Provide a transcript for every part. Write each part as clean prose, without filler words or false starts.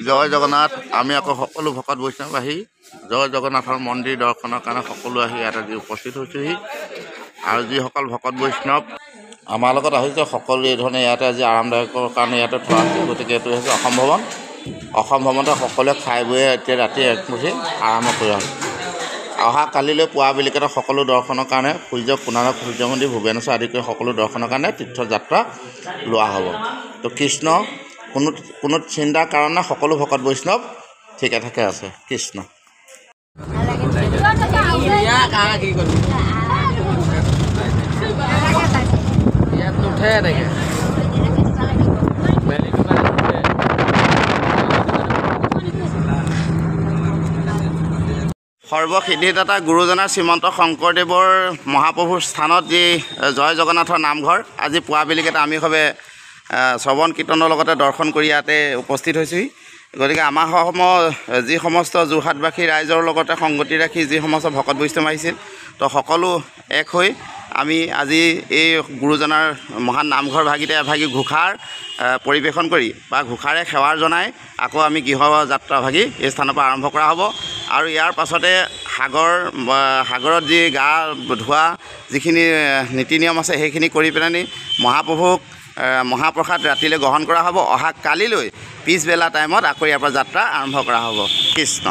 জয় জগন্নাথ। আমি আকৌ সকলো ভকত বৈষ্ণৱ আহি জয় জগন্নাথৰ মন্দিৰ দৰ্শনৰ কাৰণে সকলো আহি ইয়াত আজি উপস্থিত হৈছোহি। আৰু যিসকল ভকত বৈষ্ণৱ আমাৰ লগত আহিছে সকলো এই ধৰণে ইয়াতে আজি আৰামদায়কৰ কাৰণে ইয়াতে থোৱা হৈছে। গতিকে এইটো হৈছে অসম ভৱন। অসম ভৱনতে সকলোৱে খাই বৈ এতিয়া ৰাতি একমুঠি আৰম্ভ কৰা হৈছে। অহা কালিলৈ পুৱা বেলিকাতে সকলো দৰ্শনৰ কাৰণে কোণাৰক সূৰ্য মন্দিৰ ভূৱনেশ্বৰ আদি কৰি সকলো দৰ্শনৰ কাৰণে তীৰ্থযাত্ৰা লোৱা হ'ব। তো কৃষ্ণ কোনো চিন্তাৰ কাৰণে সকলো ভকত বৈষ্ণৱ ঠিকে ঠাকে আছে। কৃষ্ণ সৰ্বসিদ্ধিদাতা গুৰুজনাৰ শ্ৰীমন্ত শংকৰদেৱৰ মহাপ্ৰভুৰ স্থানত যি জয় জগন্নাথৰ নামঘৰ আজি পুৱা বেলিকেইটা আমি সবে শ্ৰৱণ কীৰ্তনৰ লগতে দৰ্শন কৰি ইয়াতে উপস্থিত হৈছোঁহি। গতিকে আমাৰ যি সমস্ত যোৰহাটবাসী ৰাইজৰ লগতে সংগতি ৰাখি যি সমস্ত ভকত বৈষ্ণৱ আহিছিল, তো সকলো এক হৈ আমি আজি এই গুৰুজনাৰ মহান নামঘৰ ভাগিতে এভাগি ঘোষাৰ পৰিৱেশন কৰি বা ঘোষাৰে সেৱাৰ জনাই আকৌ আমি গৃহ যাত্ৰা ভাগি এই স্থানৰ পৰা আৰম্ভ কৰা হ'ব। আৰু ইয়াৰ পাছতে সাগৰত যি গা ধোৱা যিখিনি নীতি নিয়ম আছে সেইখিনি কৰি পেলানি মহাপ্ৰভুক মহাপ্ৰসাদ ৰাতিলৈ গ্ৰহণ কৰা হ'ব। অহা কালিলৈ পিছবেলা টাইমত আকৌ ইয়াৰ পৰা যাত্ৰা আৰম্ভ কৰা হ'ব। কৃষ্ণ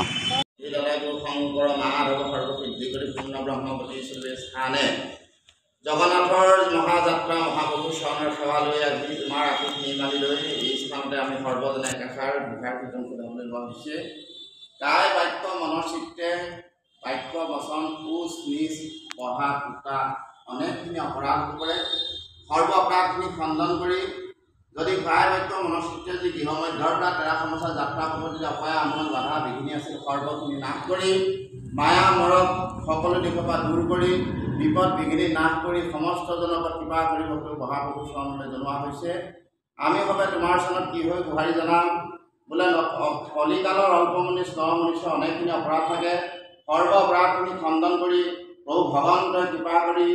জগন্নাথৰ মহাযাত্ৰা মহাপ্ৰভু চৰণৰ সেৱা লৈ আজি তোমাৰ আশীষ নিৰ্মালি লৈ এই স্থানতে আমি সৰ্বজনে একাষাৰ ঘোষাৰ কীৰ্তন কৰিবলৈ লোৱা হৈছে। কায় বাক্য মনৰ চিত্তে বাক্য বচন কোচ নিজ পঢ়া টুকা অনেকখিনি অপৰাধ কৰে। সৰ্ব অপৰাধখিনি খণ্ডন কৰি যদি কায় বাক্য মনৰ চিত্তে যি গৃহ মধ্যৰ পৰা তেৰা সমস্যা যাত্ৰা পদ্ধতি অপায় আমল বাধা বিঘিনি আছিল সৰ্বখিনি নাশ কৰি মায়া মৰক সকলো দিশৰ পৰা দূৰ কৰি বিপদ বিঘিনি নাশ কৰি সমস্ত জনপদ কৃপা কৰিব মহাপ্ৰভু চৰণলৈ জনোৱা হৈছে। আমি সবে তোমাৰ চৰণত কি হৈ গোহাৰি জনাম বোলে কলিকালৰ অল্পমনি স্নমনিষ্ঠ অনেকখিনি অপৰাধ থাকে। সৰ্ব অপৰাধখিনি খণ্ডন কৰি প্ৰভু ভগৱন্তই কৃপা কৰি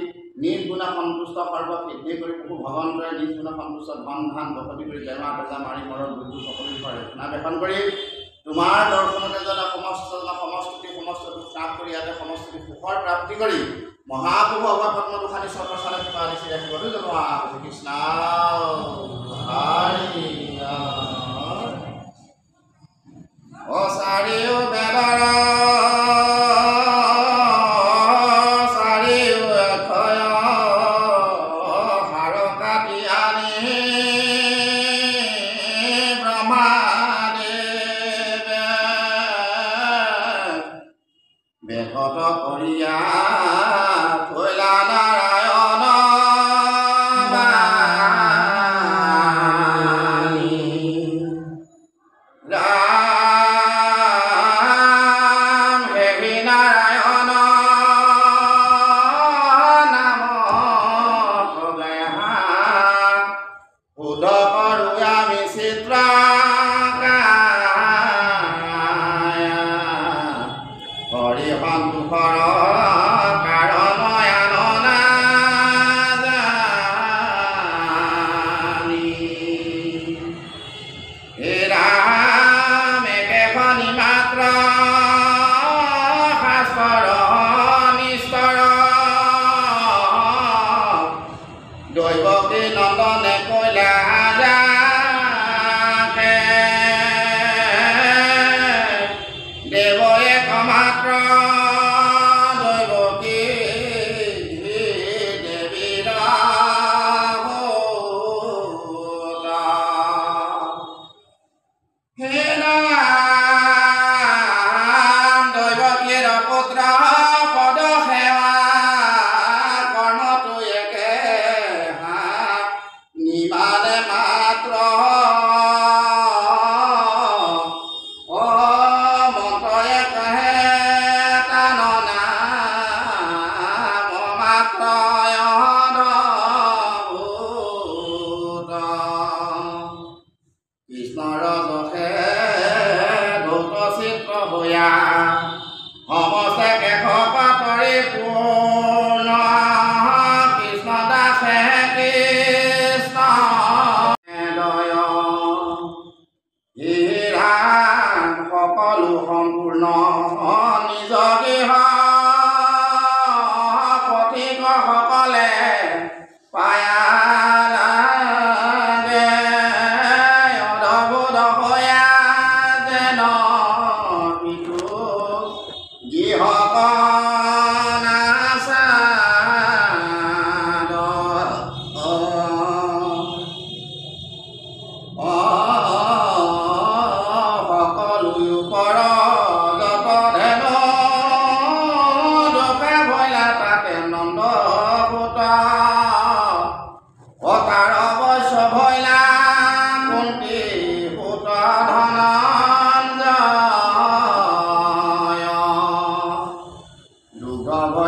নিজ গুণে সন্তুষ্ট সৰ্বসিদ্ধি কৰি প্ৰভু ভগৱন্তই নিজ গুণে সন্তুষ্ট ধন ধান বসতি কৰি বেমা বেজা মাৰি মৰণ দুৰ্যোগ সকলো ৰক্ষণাবেক্ষণ কৰি তোমাৰ দৰ্শনতে যেনে সমস্ত দুখ নাশ কৰি ইয়াতে সমস্ত সুখৰ প্ৰাপ্তি কৰি মহাপ্ৰভু অভয় পদ্ম দুখানি চক্ৰচালে কৃপা দিছি ৰাখিবলৈ জনোৱা কৃষ্ণ ও চাৰিও বেলাৰ চাৰিও এখয় হাৰ কাটি আনি ব্ৰহ্মাদেৱ বেকত কৰিয়া থৈলা নাৰায়ণ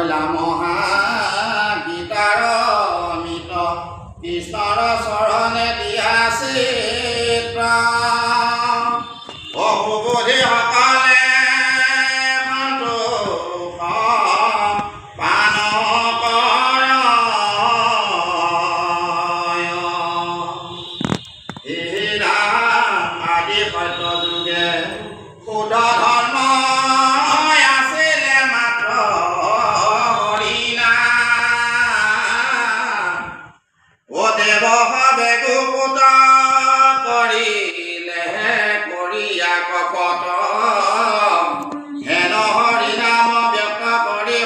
হইলা মহাগীতাৰ অমিত কৃষ্ণৰ চৰণে দিয়া চিত্ৰ অশুবোধি সকলে সন্তোষ পান কৰয় হে ৰাম আদি সত্য যুগে শুদ্ধ ধৰ্ম আছিলে মাত্ৰ হৰিনাম ও দেৱ হবে গুপুত কৰিলেহে কৰিয়া কপট হেন হৰিনাম ব্যক্ত কৰি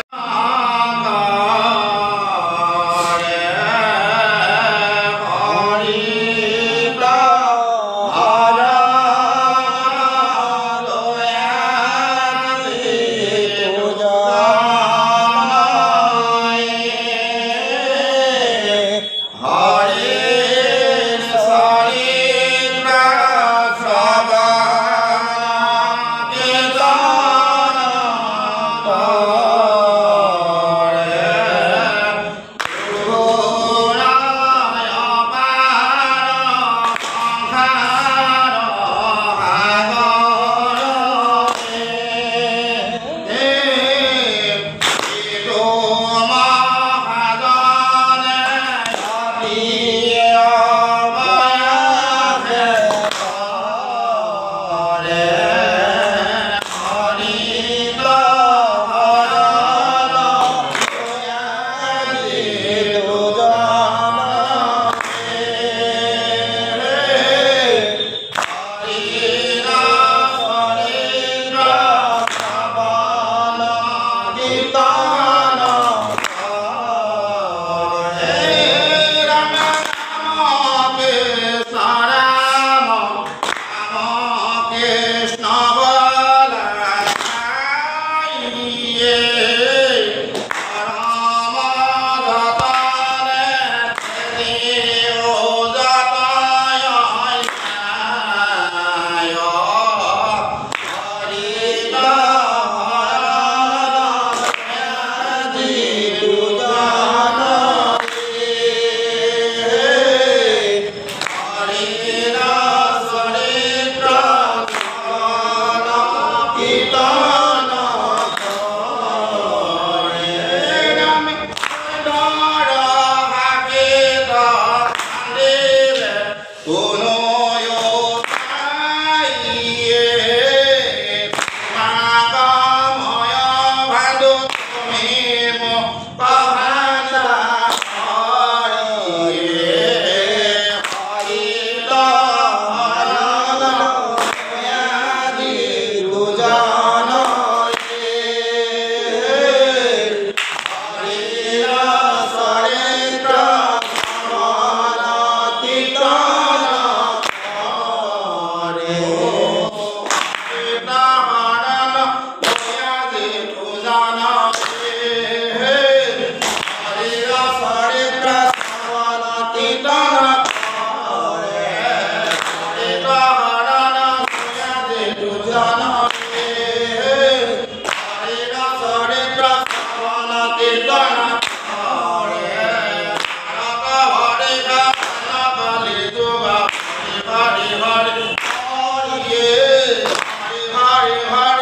Hare Hare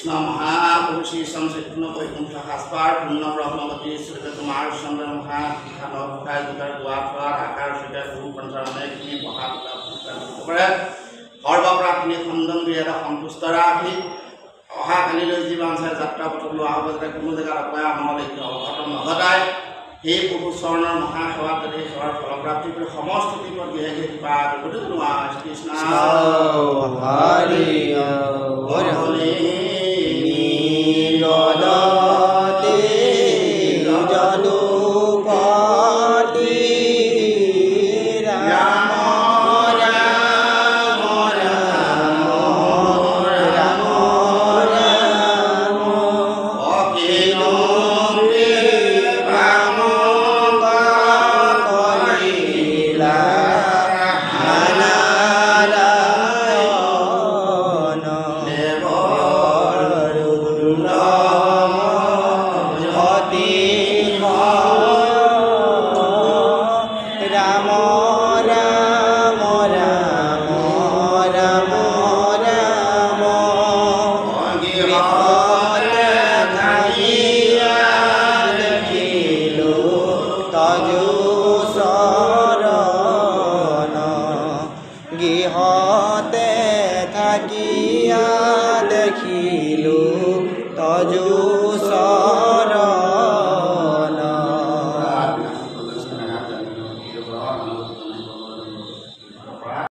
কৃষ্ণ মহাপ্ৰভু শ্ৰী চৈতন্য বৈকুণ্ঠ সাজপাৰ পূৰ্ণ ব্ৰহ্মগতি শ্ৰীতে তোমাৰ চন্দ্ৰ মহাখানৰ গোটাই গোটাই গোৱা থোৱা আকাৰ সৈতে বহু পঞ্চাৰ অনেকখিনি পঢ়া কৰে সৰ্বপ্ৰাৰ্থনী খণ্ডন কৰি এটা সন্তুষ্ট ৰাখি অহা কালিলৈ যি বাঞ্চাই যাত্ৰা পথত লোৱা হ'ব যাতে কোনো জেগাত অপয়া আমাৰ অঘটন নঘটায় সেই প্ৰভু চৰণৰ মহাসেৱাত যাতে সেৱাৰ ফলপ্ৰাপ্তি কৰি সমস্ত বিপদ গৃহে কৃপা কৰি কৃষ্ণ গৃহতে থাকিয়া